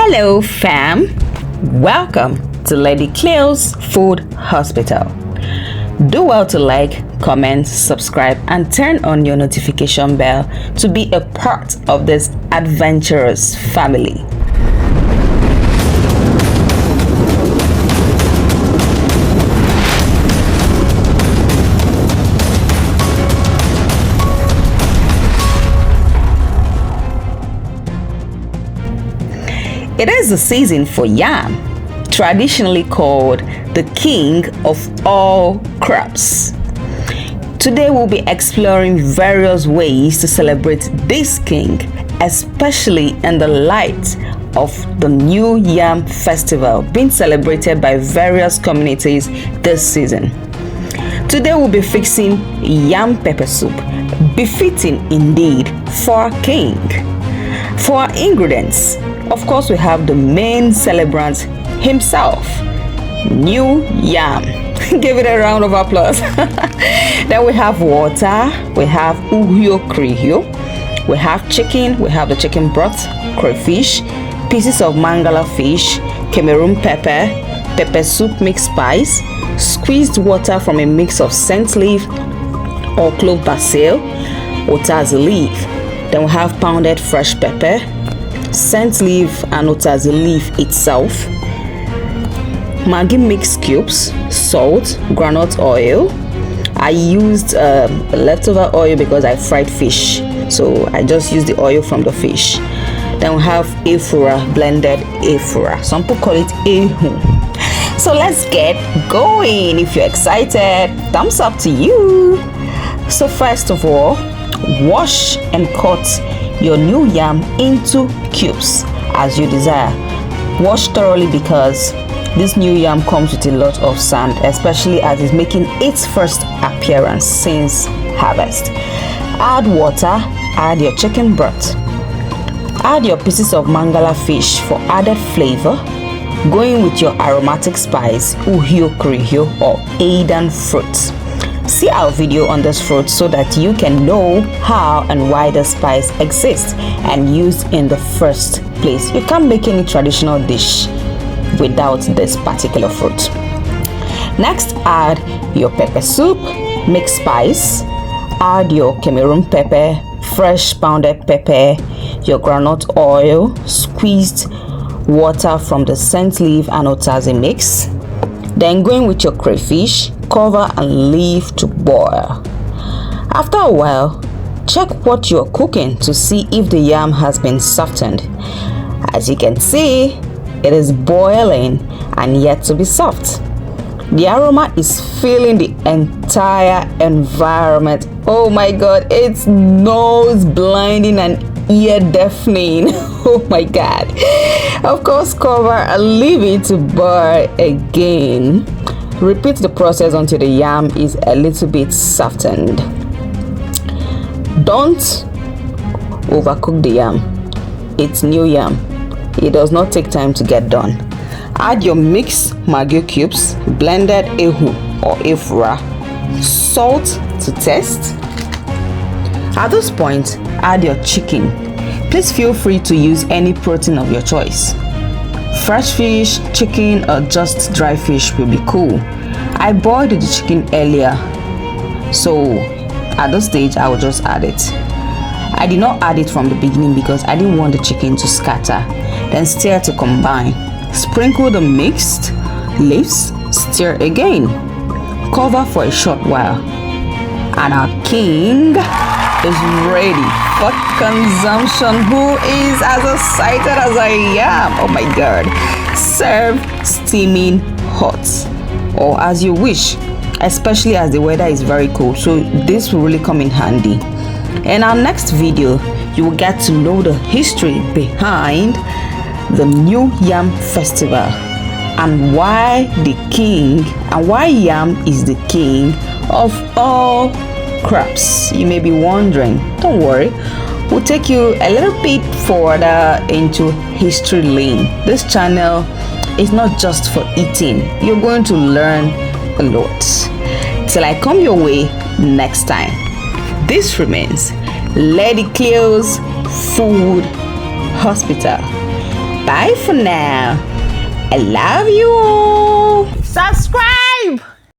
Hello fam, welcome to Lady Cleo's Food Hospital. Do well to like, comment, subscribe and turn on your notification bell to be a part of this adventurous family. It is the season for yam, traditionally called the king of all crops. Today we'll be exploring various ways to celebrate this king, especially in the light of the new YAM Festival being celebrated by various communities this season. Today we'll be fixing yam pepper soup, befitting indeed for our king. For our ingredients, of course, we have the main celebrant himself, new yam. Give it a round of applause. Then we have water, we have uhio krihio, we have chicken, we have the chicken broth, crayfish, pieces of mangala fish, Cameroon pepper soup mixed spice, squeezed water from a mix of scent leaf or clove basil, otazi leaf. Then we have pounded fresh pepper, scent leaf and otazi leaf itself, Maggi mix cubes, salt, groundnut oil. I used leftover oil because I fried fish, so I just used the oil from the fish. Then we have efura, blended efura. Some people call it ehu. So let's get going. If you're excited, thumbs up to you. So first of all, wash and cut your new yam into cubes as you desire. Wash thoroughly because this new yam comes with a lot of sand, especially as it's making its first appearance since harvest. Add water, add your chicken broth, add your pieces of mangala fish for added flavor, going with your aromatic spice, uhio krihio or Adan fruit. See our video on this fruit so that you can know how and why the spice exists and used in the first place. You can't make any traditional dish without this particular fruit. Next, add your pepper soup, mixed spice, add your Cameroon pepper, fresh pounded pepper, your groundnut oil, squeezed water from the scent leaf and otazi mix. Then going with your crayfish, cover and leave to boil. After a while, check what you're cooking to see if the yam has been softened. As you can see, it is boiling and yet to be soft. The aroma is filling the entire environment. Oh my god, it's nose blinding and ear deafening. Oh my god. Of course, cover and leave it to boil again. Repeat the process until the yam is a little bit softened. Don't overcook the yam. It's new yam. It does not take time to get done. Add your mixed Maggi cubes, blended ehu or efura, salt to taste. At this point, add your chicken. Please feel free to use any protein of your choice. Fresh fish, chicken or just dry fish will be cool. I boiled the chicken earlier, so at this stage I will just add it. I did not add it from the beginning because I didn't want the chicken to scatter. Then stir to combine. Sprinkle the mixed leaves, stir again. Cover for a short while. And our king is ready for consumption. Who is as excited as I am? Oh my god. Serve steaming hot or as you wish, especially as the weather is very cold, so this will really come in handy. In our next video, you will get to know the history behind the new YAM Festival and why yam is the king of all crops. You may be wondering. Don't worry, we'll take you a little bit further into history lane. This channel is not just for eating. You're going to learn a lot. Till I come your way next time, this remains Lady Cleo's Food Hospital. Bye for now. I love you all.